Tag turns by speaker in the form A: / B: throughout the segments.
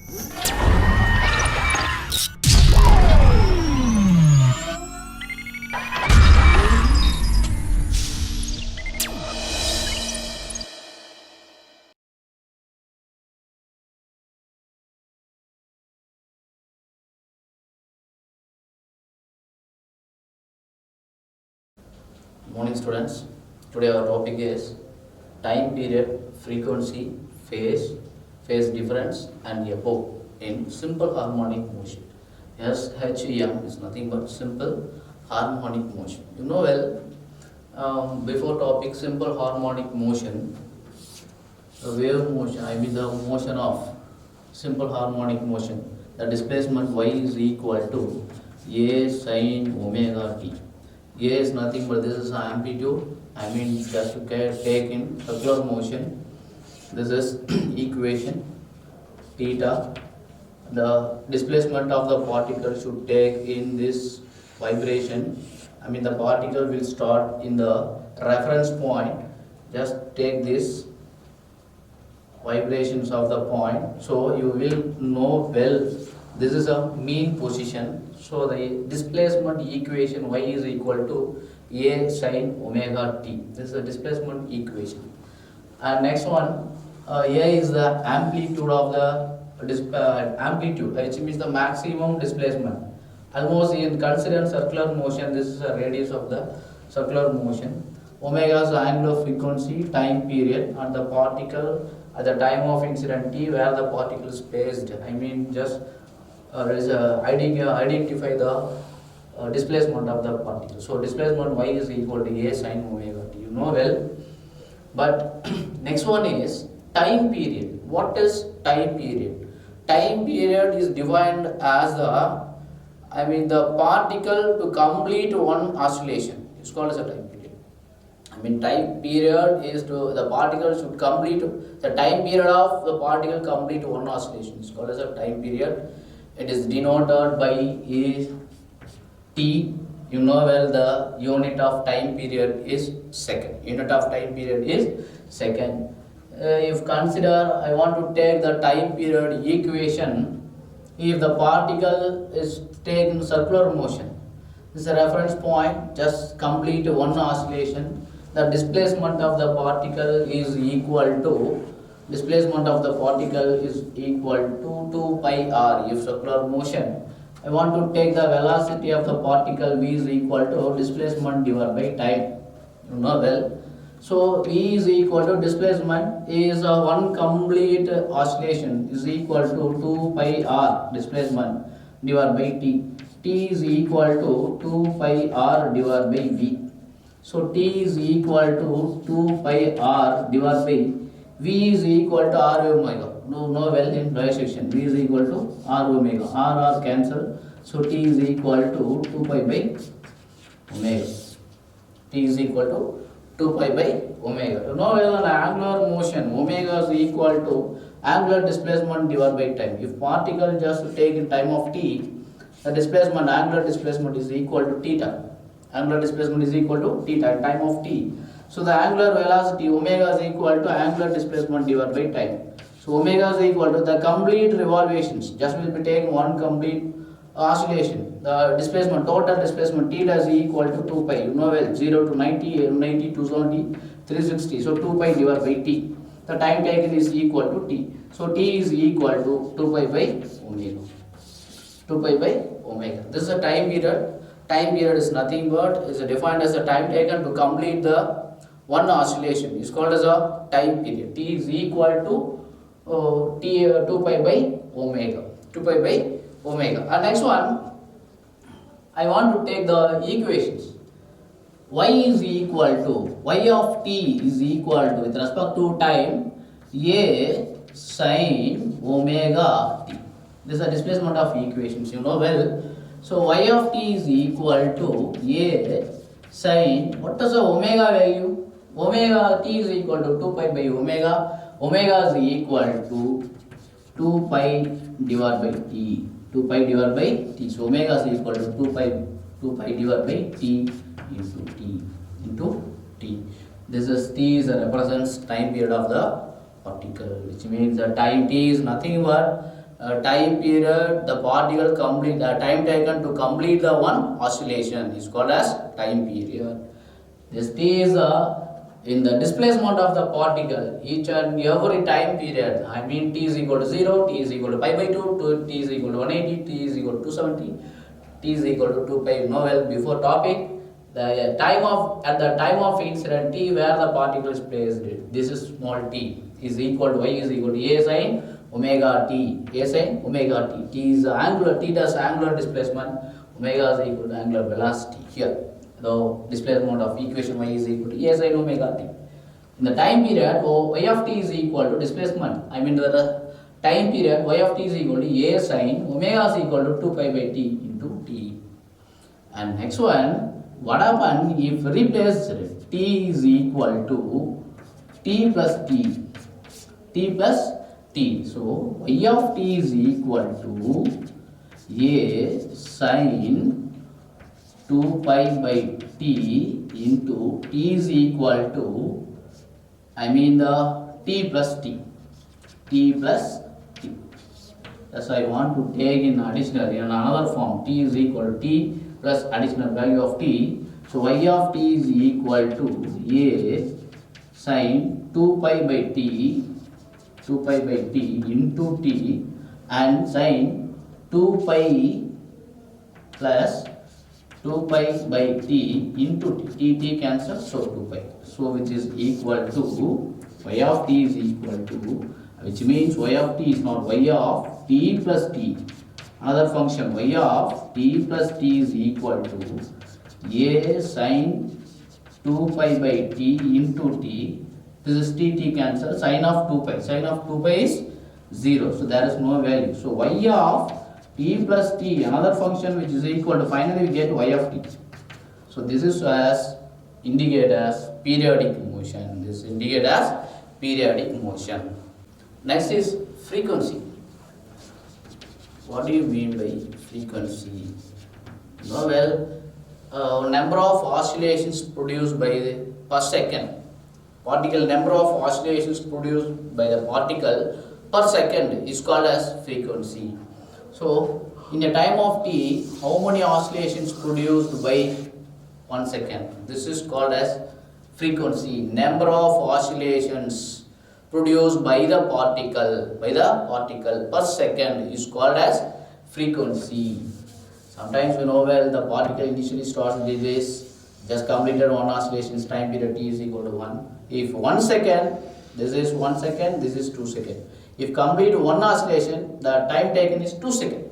A: Morning students, today our topic is time period, frequency, phase difference and epoch in simple harmonic motion. SHEM is nothing but simple harmonic motion. You know well, before topic simple harmonic motion, the wave motion, the motion of simple harmonic motion, the displacement y is equal to A sin omega t. A is nothing but this is amplitude. Just to take in circular motion. This is equation theta. The displacement of the particle should take in this vibration. The particle will start in the reference point. Just take this vibrations of the point. So you will know well this is a mean position. So the displacement equation y is equal to A sin omega t. This is the displacement equation. And next one, A is the amplitude of the amplitude, which means the maximum displacement. Almost in consider circular motion, this is the radius of the circular motion. Omega is the angular frequency, time period, and the particle at the time of incident t where the particle is placed. Identify the displacement of the particle. So displacement y is equal to A sin omega t. You know well. But next one is time period. What is time period? Time period is defined as the particle to complete one oscillation. It's called as a time period. Time period is to the particle should complete the time period of the particle complete one oscillation. It's called as a time period. It is denoted by t. You know well the unit of time period is second. Unit of time period is second. If consider I want to take the time period equation, if the particle is taken circular motion, this is a reference point, just complete one oscillation. The displacement of the particle is equal to displacement of the particle is equal to 2 pi r. If circular motion, I want to take the velocity of the particle v is equal to displacement divided by time. You know well. So v is equal to displacement is one complete oscillation is equal to 2 pi r displacement divided by t. T is equal to 2 pi r divided by v. So t is equal to 2 pi r divided by v is equal to r omega. No well in dissection. V is equal to r omega. R cancel. So t is equal to 2 pi by omega. T is equal to 2 pi by omega. You know well an angular motion omega is equal to angular displacement divided by time. If particle just take in time of t, the displacement angular displacement is equal to theta. Angular displacement is equal to theta in time of t. So the angular velocity omega is equal to angular displacement divided by time. So omega is equal to the complete revolutions. Just will be taking one complete oscillation. The displacement, total displacement theta is equal to 2 pi. You know well, 0 to 90, 90, 270, 360. So 2 pi divided by t. The time taken is equal to t. So t is equal to 2 pi by omega. 2 pi by omega. This is a time period. Time period is nothing but is defined as the time taken to complete the one oscillation. Is called as a time period. T is equal to 2 pi by omega. 2 pi by omega. And next one, I want to take the equations. Y is equal to y of t is equal to with respect to time A sin omega t. This is the displacement of equations. You know well. So y of t is equal to A sin, what is the omega value? Omega t is equal to 2 pi by omega. Omega is equal to 2 pi divided by t. 2 pi divided by t. So omega is equal to 2 pi divided by t into t. This is t is represents time period of the particle, which means the time t is nothing but time period the particle complete, the time taken to complete the one oscillation is called as time period. This t is in the displacement of the particle each and every time period. I mean t is equal to 0, t is equal to pi by 2, t is equal to 180, t is equal to 270, t is equal to 2 pi. Know well before topic, the time of at the time of incident t where the particle is placed, this is small t is equal to y is equal to a sin omega t, a sin omega t. T is angular, theta is angular displacement, omega is equal to angular velocity. Here the displacement of equation y is equal to a sin omega t. In the time period, y of t is equal to displacement, I mean the time period y of t is equal to a sin omega is equal to 2 pi by t into t. And next one, what happen if replace t is equal to t plus t, t plus t. So y of t is equal to a sin 2 pi by t into t is equal to, I mean the t plus t, t plus t. That's why I want to take in additional in another form, t is equal to t plus additional value of t. So y of t is equal to a sin 2 pi by t, 2 pi by t into t, and sin 2 pi plus 2 pi by t into t, t cancels, so 2 pi. So which is equal to y of t is equal to, which means y of t is not y of t plus t. Another function y of t plus t is equal to a sin 2 pi by t into t. This is t cancel, sin of 2 pi. Sin of 2 pi is 0. So there is no value. So y of t plus t, another function which is equal to, finally we get y of t. So this is as indicated as periodic motion. This is indicated as periodic motion. Next is frequency. What do you mean by frequency? Number of oscillations produced by the per second. Particle number of oscillations produced by the particle per second is called as frequency. So in a time of t, how many oscillations produced by 1 second? This is called as frequency. Number of oscillations produced by the particle per second is called as frequency. Sometimes we know well the particle initially starts with this, just completed one oscillation's time period t is equal to 1. If 1 second, this is 1 second, this is 2 seconds. If complete one oscillation, the time taken is 2 seconds.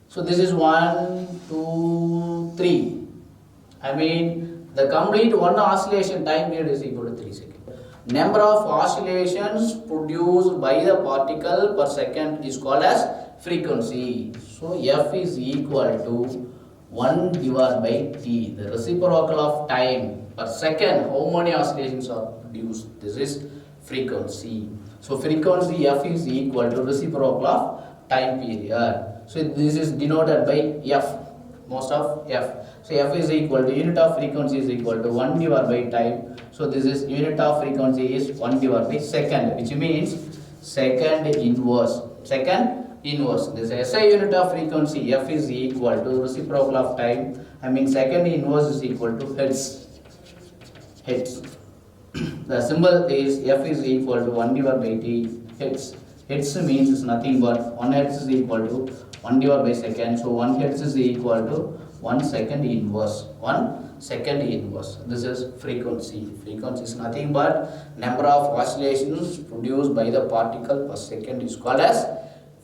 A: So this is 1, 2, 3. I mean the complete one oscillation time period is equal to 3 seconds. Number of oscillations produced by the particle per second is called as frequency. So f is equal to 1 divided by t, the reciprocal of time per second, how many oscillations are produced. This is frequency. So frequency f is equal to reciprocal of time period. So this is denoted by f, most of f. So f is equal to unit of frequency is equal to 1 divided by time. So this is unit of frequency is 1 divided by second, which means second inverse. Second inverse. This is SI unit of frequency, f is equal to reciprocal of time. I mean second inverse is equal to hertz. Hertz. The symbol is f is equal to 1 divided by t, hertz. Hertz means is nothing but 1 hertz is equal to 1 divided by second. So 1 hertz is equal to 1 second inverse. 1 second inverse. This is frequency. Frequency is nothing but number of oscillations produced by the particle per second is called as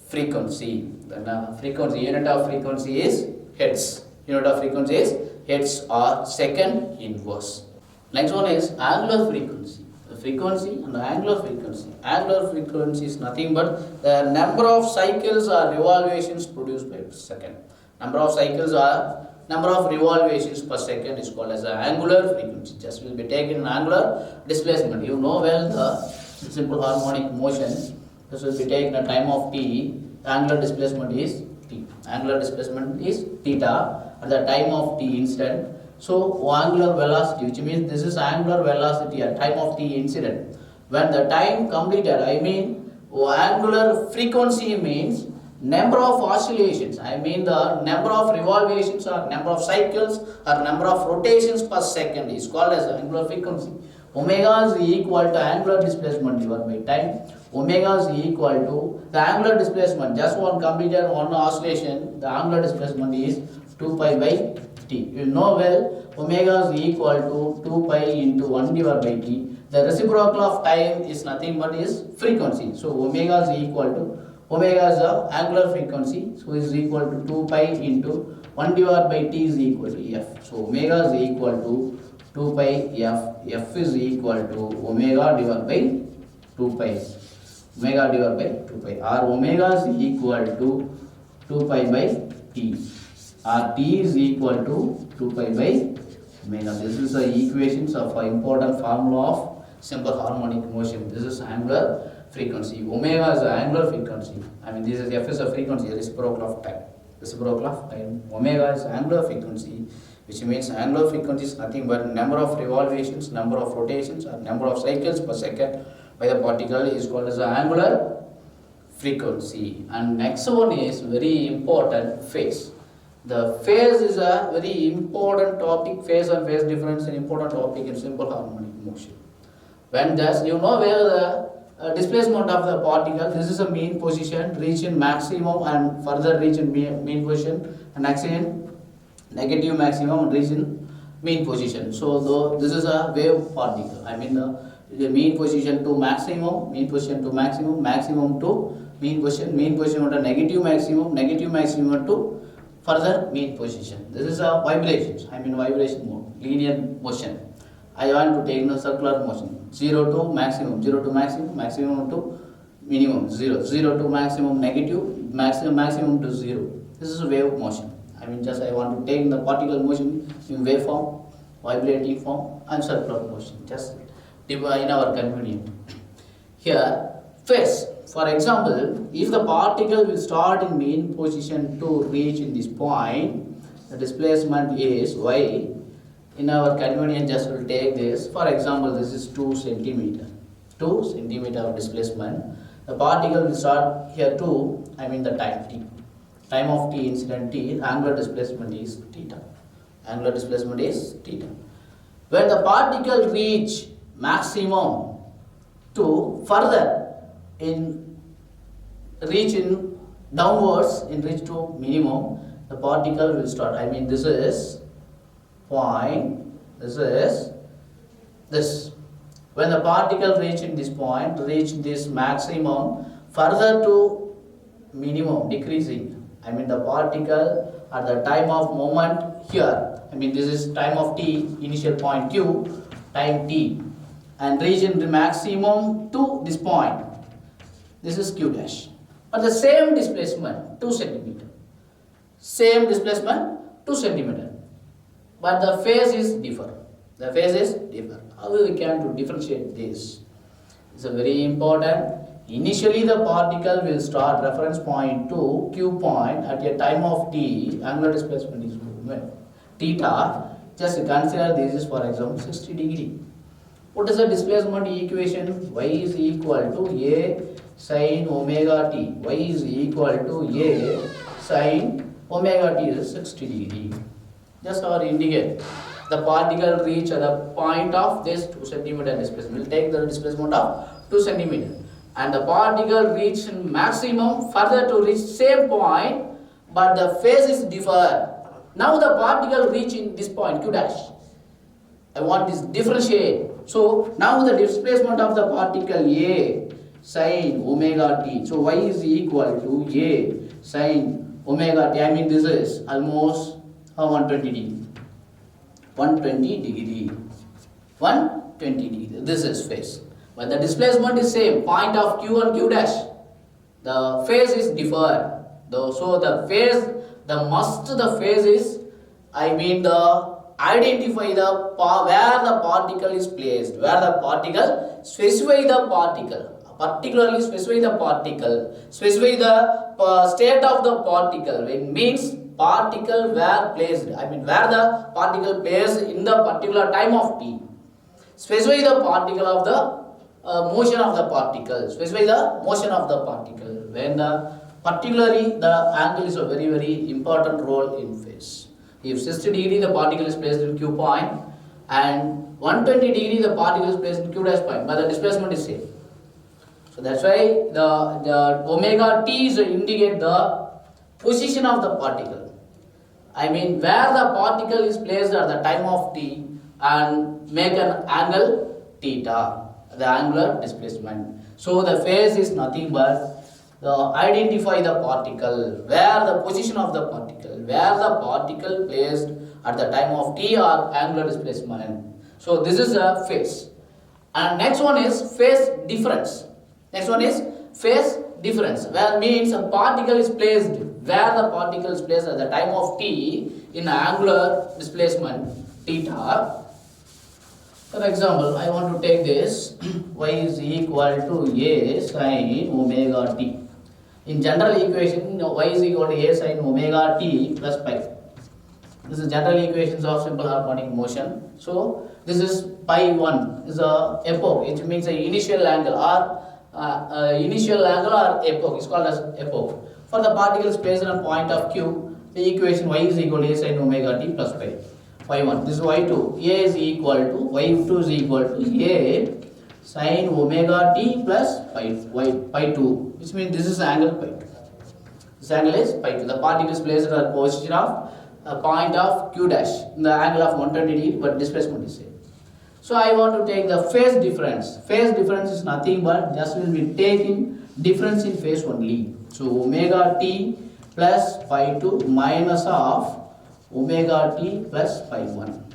A: frequency. Then frequency, unit of frequency is hertz. Unit of frequency is hertz or second inverse. Next one is angular frequency. The frequency and the angular frequency. Angular frequency is nothing but the number of cycles or revolutions produced per second. Number of cycles or number of revolutions per second is called as the angular frequency. Just will be taken in angular displacement. You know well the simple harmonic motion. This will be taken at time of t. Angular displacement is t. Angular displacement is theta at the time of t instant. So angular velocity, which means this is angular velocity at time of t incident. When the time completed, I mean Angular frequency means number of oscillations. I mean the number of revolutions or number of cycles or number of rotations per second is called as angular frequency. Omega is equal to angular displacement divided by time. Omega is equal to the angular displacement. Just one completed one oscillation, the angular displacement is 2 pi by t. You know well, omega is equal to 2 pi into 1 divided by t. The reciprocal of time is nothing but is frequency. So omega is equal to, omega is the angular frequency, so is equal to 2 pi into 1 divided by t is equal to f. So omega is equal to 2 pi f. F is equal to omega divided by 2 pi. Omega divided by 2 pi. Or omega is equal to 2 pi by t. Or t is equal to 2 pi by omega. This is the equations of an important formula of simple harmonic motion. This is angular frequency. Omega is the angular frequency. I mean, this is f is a frequency, reciprocal of time. Reciprocal of time. Omega is angular frequency, which means angular frequency is nothing but number of revolutions, number of rotations, or number of cycles per second by the particle is called as the angular frequency. And next one is very important, phase. The phase is a very important topic. Phase and phase difference is an important topic in simple harmonic motion. When thus you know where the displacement of the particle, this is a mean position, reach in maximum and further reach in mean position, and actually negative maximum and reach in mean position. So though this is a wave particle, I mean the mean position to maximum, mean position to maximum, maximum to mean position to negative maximum to further mean position. This is a vibrations, I mean vibration mode, linear motion. I want to take the circular motion, 0 to maximum, maximum to minimum, 0 to maximum, negative, maximum to 0. This is a wave motion. I mean just I want to take the particle motion in wave form, vibrating form and circular motion, just in our convenience. Here, phase. For example, if the particle will start in mean position to reach in this point, the displacement is y. In our convenience, just will take this. For example, this is 2 centimeter. 2 centimeter of displacement. The particle will start here 2, I mean the time t. Time of t, incident t, angular displacement is theta. Angular displacement is theta. When the particle reach maximum to further reach to minimum, the particle will start. I mean this is point, this is this. When the particle reach in this point, reach this maximum, further to minimum, decreasing. I mean the particle at the time of moment here, I mean this is time of t, initial point q, time t, and reach in the maximum to this point. This is q dash. But the same displacement, 2 centimeter. Same displacement, 2 centimeter. But the phase is different. The phase is different. How we can to differentiate this? It's a very important. Initially the particle will start reference point to q point at a time of t. Angular displacement is theta. Just consider this is for example 60 degree. What is the displacement equation? Y is equal to a sin omega t. Y is equal to a sin omega t is 60 degree. Just our indicate. The particle reach at the point of this 2 centimeter displacement. We'll take the displacement of 2 centimeter. And the particle reach maximum further to reach same point, but the phase is different. Now the particle reach in this point q dash. I want this differentiate. So now the displacement of the particle a sin omega t. So y is equal to a sin omega t. I mean this is almost 120 degree. 120 degree. 120 degree. This is phase. But the displacement is same. Point of q and q dash. The phase is different. So the phase, the phase is, I mean the identify the where the particle is placed, where the particle, specify the particle, particularly specify the particle, specify the state of the particle. It means particle where placed, I mean where the particle placed in the particular time of t. Specify the particle of the motion of the particle. Specify the motion of the particle. When particularly the angle is a very very important role in phase. If 60 degree the particle is placed in Q point and 120 degree the particle is placed in Q dash point, but the displacement is same. So that's why the omega t is indicate the position of the particle. I mean where the particle is placed at the time of t and make an angle theta, the angular displacement. So the phase is nothing but identify the particle, where the position of the particle, where the particle placed at the time of t or angular displacement. So this is a phase. And next one is phase difference. Next one is phase difference, where means a particle is placed, where the particle is placed at the time of t in angular displacement theta. For example, I want to take this y is equal to a sin omega t. In general equation, y is equal to a sin omega t plus pi. This is general equations of simple harmonic motion. So this is pi 1 is a epoch, which means the initial angle or epoch is called as epoch. For the particles placed on point of q, the equation y is equal to a sin omega t plus pi. y1. This is y2. A is equal to y2 is equal to a sin omega t plus pi 2, which means this is angle pi 2. This angle is pi 2. The particle is placed at a position of a point of q dash in the angle of 120 degree, but displacement is same. So I want to take the phase difference. Phase difference is nothing but just will be taking difference in phase only. So omega t plus pi 2 minus of omega t plus pi 1.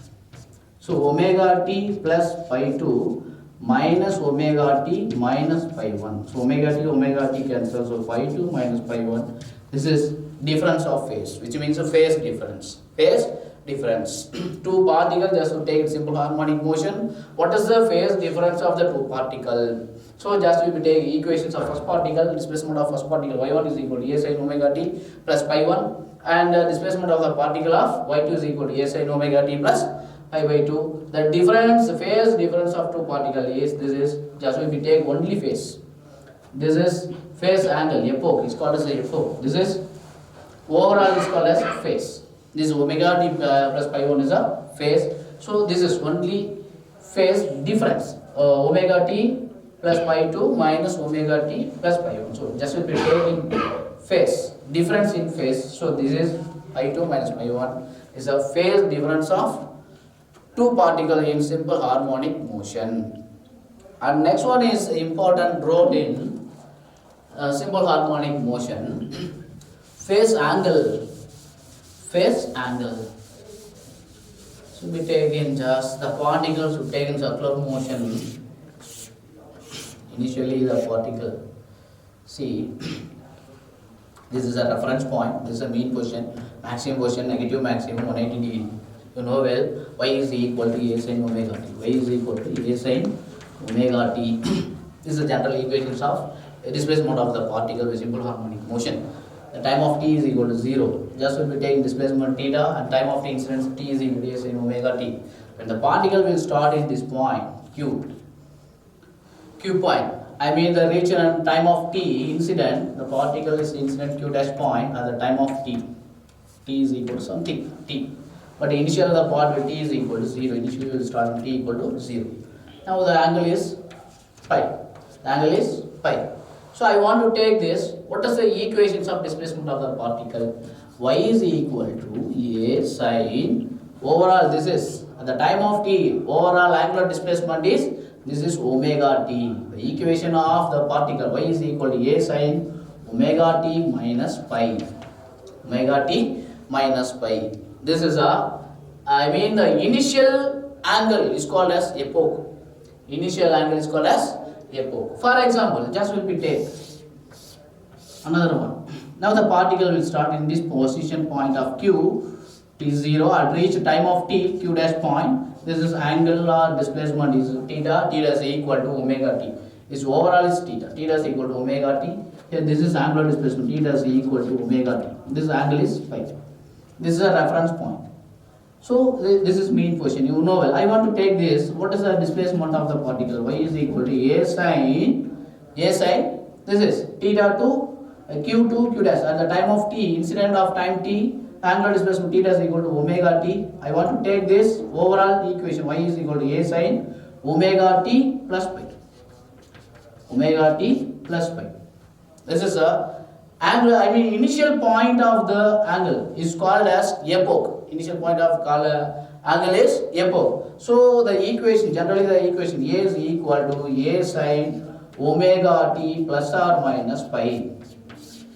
A: So omega t plus pi 2 minus omega t minus pi 1. So omega t cancels. So pi 2 minus pi 1. This is difference of phase, which means a phase difference. Phase difference. Two particles, just to take simple harmonic motion. What is the phase difference of the two particles? So just we will take equations of first particle, displacement of first particle y1 is equal to a sin omega t plus pi 1, and displacement of the particle of y2 is equal to a sin omega t plus pi by 2. The difference, phase difference of two particles is, this is just we take only phase. This is phase angle, epoch is called as a epoch. This is overall is called as phase. This omega t plus pi 1 is a phase. So this is only phase difference. Omega t plus pi 2 minus omega t plus pi 1. So just will be taking phase difference in phase. So this is pi 2 minus pi 1 is a phase difference of two particles in simple harmonic motion. And next one is important role in simple harmonic motion. Phase angle. Phase angle should be taken, just the particles should take in circular motion. Initially the particle, see, this is a reference point, this is a mean position, maximum position, negative maximum 180 degree. You know well, y is equal to a sin omega t. Y is equal to a sin omega t. This is the general equations of displacement of the particle with simple harmonic motion. The time of t is equal to 0. Just will be taking displacement theta, and time of t incidence t is equal to a sin omega t. When the particle will start in this point q point, I mean the reach and time of t incident, the particle is incident q dash point at the time of t is equal to something t. But initial the part with t is equal to 0. Initially we will start with t equal to 0. Now the angle is pi. The angle is pi. So I want to take this. What is the equations of displacement of the particle? Y is equal to a sin overall. This is at the time of t. Overall angular displacement is, this is omega t. The equation of the particle y is equal to a sin omega t minus pi. Omega t minus pi. This is the initial angle is called as epoch. Initial angle is called as epoch. For example, just will be take another one. Now the particle will start in this position point of q t0 at reach time of t q dash point. This is angle or displacement is theta. Theta is equal to omega t. This overall is theta. Theta is equal to omega t. Here this is angular displacement. Theta is equal to omega t. This angle is phi. This is a reference point. So this is mean position. You know well. I want to take this. What is the displacement of the particle? Y is equal to a sine. This is theta to q to q dash. At the time of t, incident of time t, angular displacement theta is equal to omega t. I want to take this overall equation. Y is equal to a sine omega t plus pi. Omega t plus pi. This is a angle. I mean initial point of the angle is called as epoch. Initial point of angle is epoch. So the equation, generally the equation A is equal to a sine omega t plus or minus pi.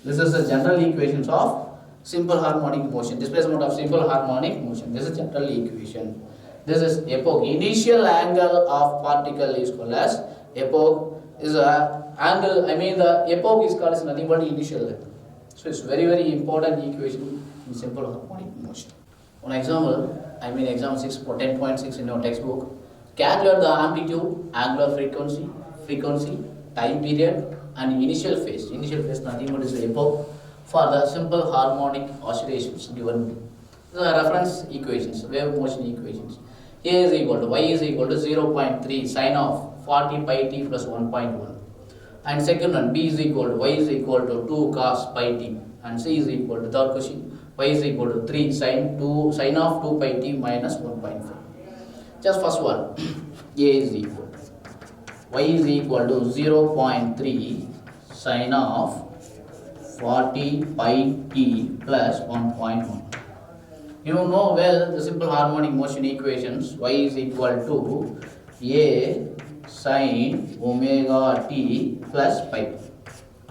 A: This is the general equations of simple harmonic motion. Displacement of simple harmonic motion. This is general equation. This is epoch. Initial angle of particle is called as epoch. Is a angle. I mean the epoch is called as nothing but initial length. So it's very important equation in simple harmonic motion. One example, I mean example 6 for 10.6 in your textbook. Calculate the amplitude, angular frequency, time period, and initial phase. Initial phase nothing but is the epoch for the simple harmonic oscillations given. These are reference equations, wave motion equations. A is equal to y is equal to 0.3 sine of 40 pi t plus 1.1. And second one, b is equal to y is equal to 2 cos pi t. And c is equal to third question. Y is equal to 3 sine of 2 pi t minus 1.5. Just first one, A is equal to Y is equal to 0.3 sine of 40 pi t plus 1.1. You know well the simple harmonic motion equations. Y is equal to A sine omega t plus pi.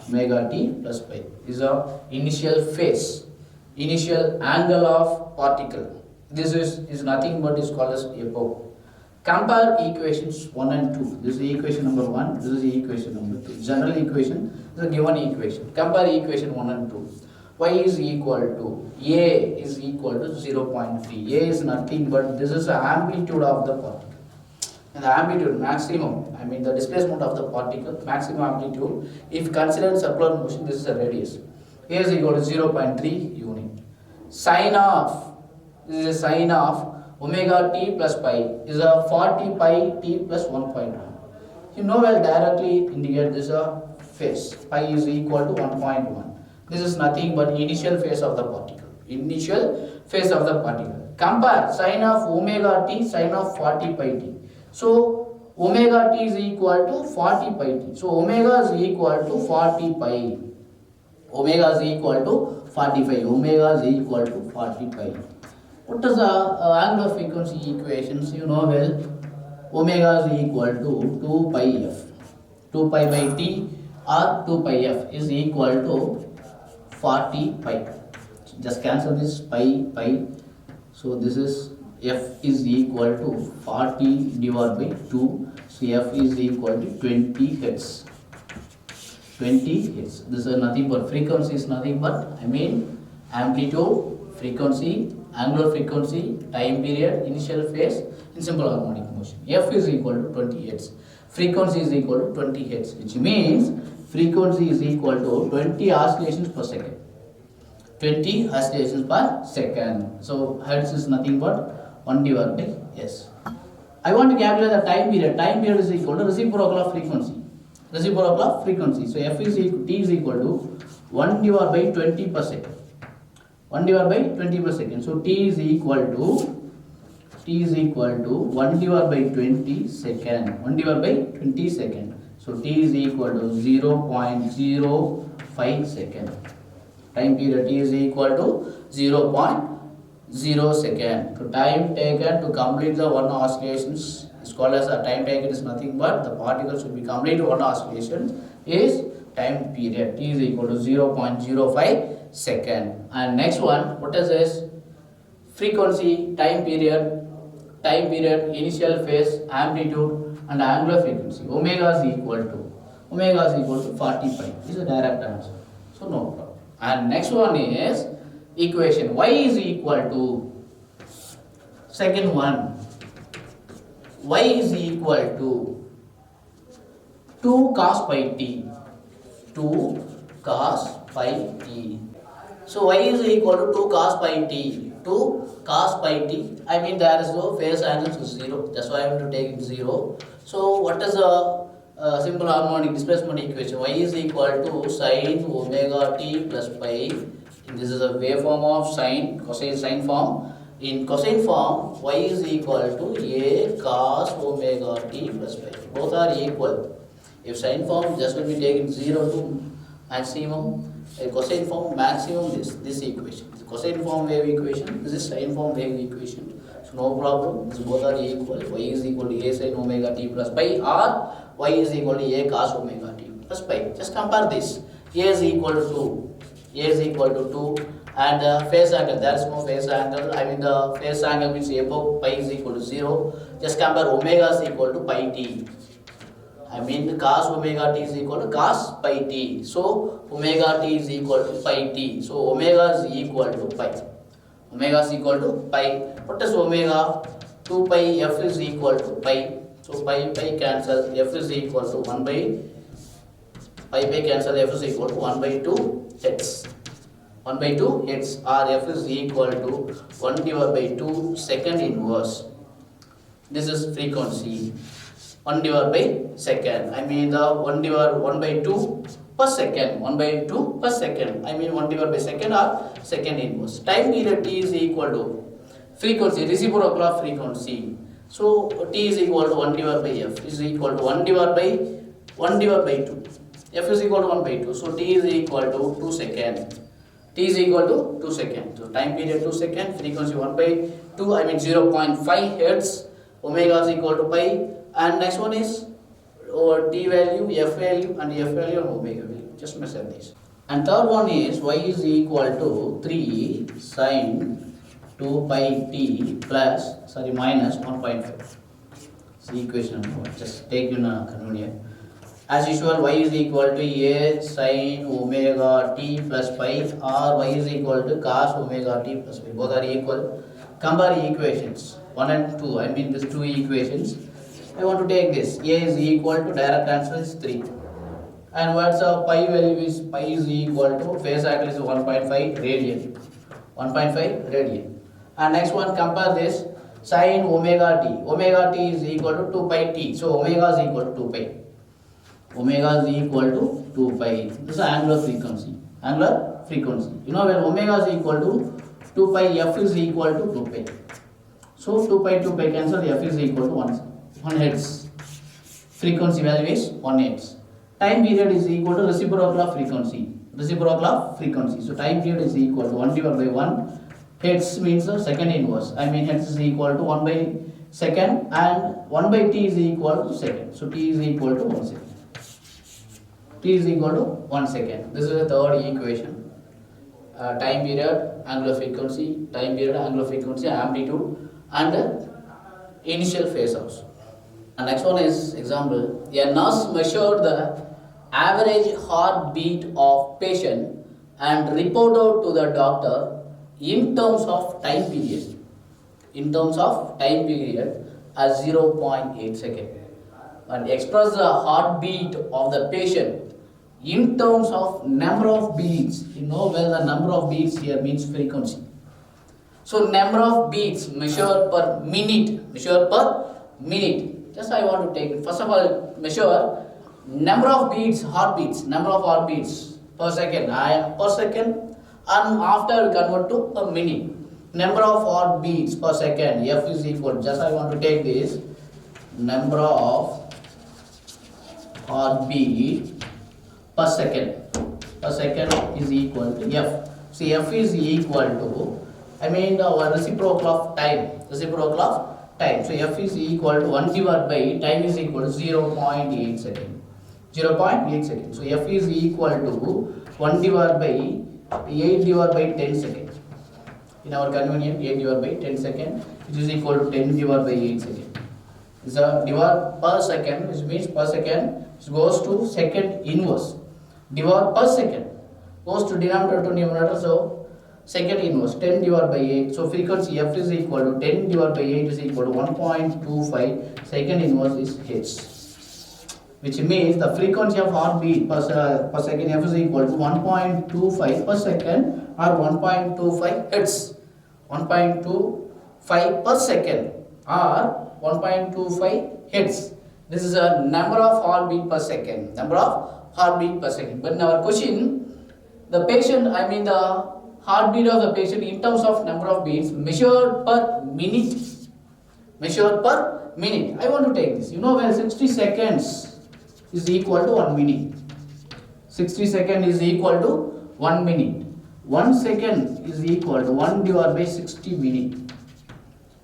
A: Omega t plus pi is a initial phase. Initial angle of particle. This is nothing but is called as epoch. Compare equations 1 and 2. This is equation number 1. This is equation number 2. General equation. This is a given equation. Compare equation 1 and 2. Y is equal to A is equal to 0.3. A is nothing but this is the amplitude of the particle. And the amplitude maximum, I mean the displacement of the particle, maximum amplitude. If considered circular motion, this is a radius. A is equal to 0.3 unit. Sine of, this is a sine of omega t plus pi is a 40 pi t plus 1.1. You know well directly indicate this a phase. Pi is equal to 1.1. This is nothing but initial phase of the particle. Initial phase of the particle. Compare sine of omega t, sine of 40 pi t. So omega t is equal to 40 pi t. So omega is equal to 40 pi. Omega is equal to 45. Omega is equal to 40 pi. What is the angular frequency equations? You know well. Omega is equal to 2 pi f. 2 pi by t or 2 pi f is equal to 40 pi. Just cancel this pi. So this is f is equal to 40 divided by 2. So f is equal to 20 hertz. 20 hertz. This is nothing but frequency is nothing but amplitude, frequency, angular frequency, time period, initial phase in simple harmonic motion. F is equal to 20 hertz. Frequency is equal to 20 hertz, which means frequency is equal to 20 oscillations per second. 20 oscillations per second. So hertz is nothing but 1 divided by s. I want to calculate the time period. Time period is equal to reciprocal of frequency. Reciprocal of frequency. So f is equal, t is equal to 1 divided by 20 per second. 1 divided by 20 per second. So t is equal to 1 divided by 20 second. 1 divided by 20 second. So t is equal to 0.05 second. Time period t is equal to 0.0 second. So time taken to complete the one oscillations is called as a time taken is nothing but the particle should be complete one oscillation is time period. T is equal to 0.05 second. And next one, what is this? Frequency, time period, initial phase, amplitude, and angular frequency. Omega is equal to 40 pi. This is a direct answer. So no problem. And next one is equation y is equal to second one. Y is equal to 2 cos pi t. 2 cos pi t. So y is equal to 2 cos pi t. 2 cos pi t. I mean there is no phase angle to 0. That's why I have to take it 0. So what is the simple harmonic displacement equation? Y is equal to sin omega t plus pi. This is a waveform of sine, cosine, sine form. In cosine form, y is equal to a cos omega t plus pi. Both are equal. If sine form, just will be taken 0 to maximum. A cosine form, maximum this equation. The cosine form wave equation, this is sine form wave equation. So no problem. These both are equal. Y is equal to a sin omega t plus pi, or y is equal to a cos omega t plus pi. Just compare this. A is equal to 2. A is equal to 2. And phase angle, there is no phase angle. I mean the phase angle means epoch pi is equal to 0. Just compare omega is equal to pi t. I mean the cos omega t is equal to cos pi t. So omega t is equal to pi t. So omega is equal to pi. Omega is equal to pi. What is omega? 2 pi f is equal to pi. So pi cancel. F is equal to 1 by pi cancel. F is equal to 1 by 2 hertz. 1 by 2 hertz, or f is equal to 1 divided by 2 second inverse. This is frequency. 1 divided by second. I mean the 1 by 2 per second. 1 by 2 per second. I mean 1 divided by second or second inverse. Time period t is equal to frequency, reciprocal of frequency. So t is equal to 1 divided by f is equal to 1 divided by 2. F is equal to 1 by 2. So t is equal to 2 seconds. T is equal to 2 seconds. So time period 2 seconds, frequency 1 by 2, I mean 0.5 hertz, omega is equal to pi, and next one is T value, F value, and F value and omega value. Just measure this. And third one is y is equal to 3 sin 2 pi t minus 1.5. It's the equation number 1. Just take in a convenient. As usual, y is equal to a sin omega t plus pi, or y is equal to cos omega t plus pi. Both are equal. Compare equations 1 and 2. I mean these two equations. I want to take this. A is equal to direct answer is 3. And what's the pi value is? Pi is equal to phase angle is 1.5 radian. 1.5 radian. And next one, compare this sin omega t. Omega t is equal to 2 pi t. So omega is equal to 2 pi. Omega is equal to 2 pi. This is angular frequency. Angular frequency. You know when omega is equal to 2 pi, f is equal to 2 pi. So 2 pi cancel, f is equal to 1 hertz. Frequency value is 1 hertz. Time period is equal to reciprocal of frequency. Reciprocal of frequency. So time period is equal to 1 divided by 1. Hertz means the second inverse. I mean hertz is equal to 1 by second, and 1 by t is equal to second. So t is equal to 1 second. T is equal to 1 second. This is the third equation. Time period, angular frequency, time period, angular frequency, amplitude, and initial phase also. And next one is example. A nurse measured the average heartbeat of patient and reported to the doctor in terms of time period. In terms of time period as 0.8 second. And express the heartbeat of the patient in terms of number of beats. You know well the number of beats here means frequency. So number of beats measured per minute. Measured per minute. Just I want to take it. First of all, measure number of beats, heartbeats, number of heartbeats per second. Per second, and after we convert to a minute. Number of heartbeats per second. F is equal. Just I want to take this. Number of heartbeat per second. Per second is equal to F. See, F is equal to, I mean the reciprocal of time. Reciprocal of time. So F is equal to 1 divided by time is equal to 0.8 second. 0.8 second. So F is equal to 1 divided by 8 divided by 10 seconds. In our convenient, 8 divided by 10 seconds, which is equal to 10 divided by 8 seconds. This is a divide per second, which means per second, it goes to second inverse. Divide per second goes to denominator to numerator, so second inverse 10 divided by 8. So frequency F is equal to 10 divided by 8 is equal to 1.25. Second inverse is H. which means the frequency of heartbeat per second F is equal to 1.25 per second or 1.25 hertz. 1.25 per second or 1.25 hertz. This is a number of heartbeat per second. Number of heartbeat per second. But in our question, the patient, the heartbeat of the patient in terms of number of beats measured per minute. Measured per minute. I want to take this. When 60 seconds is equal to 1 minute. 60 seconds is equal to 1 minute. 1 second is equal to 1 divided by 60 minute.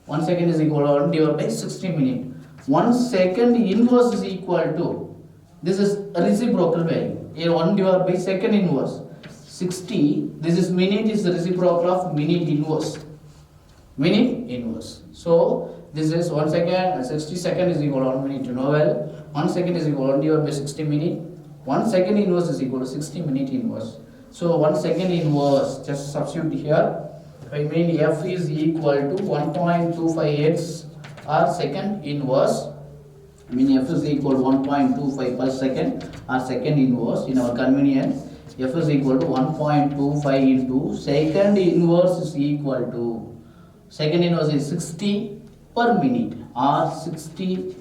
A: 1 second is equal to 1 divided by 60 minute. 1 second inverse is equal to, this is a reciprocal value. Here 1 divided by second inverse. 60, this is minute is the reciprocal of minute inverse. Minute inverse. So this is 1 second, 60 second is equal to 1 minute. 1 second is equal to 1 divided by 60 minute. 1 second inverse is equal to 60 minute inverse. So 1 second inverse, just substitute here. F is equal to 1.25 hertz or second inverse. F is equal to 1.25 per second or second inverse. In our convenience, F is equal to 1.25 into second inverse is equal to, second inverse is 60 per minute or 60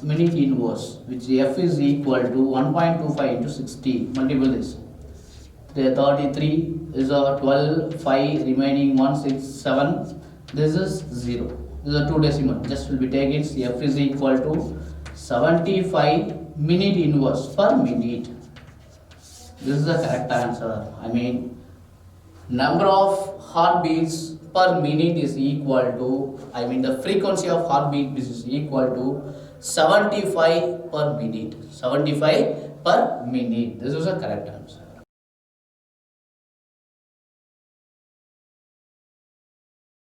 A: minute inverse, which F is equal to 1.25 into 60. Multiple this. 33 is a 12, 5 remaining 1, 6, 7. This is 0. This is a 2 decimal. Just will be taken. F is equal to 75 minute inverse per minute. This is the correct answer. Number of heartbeats per minute is equal to, the frequency of heartbeat is equal to 75 per minute. 75 per minute. This is the correct answer.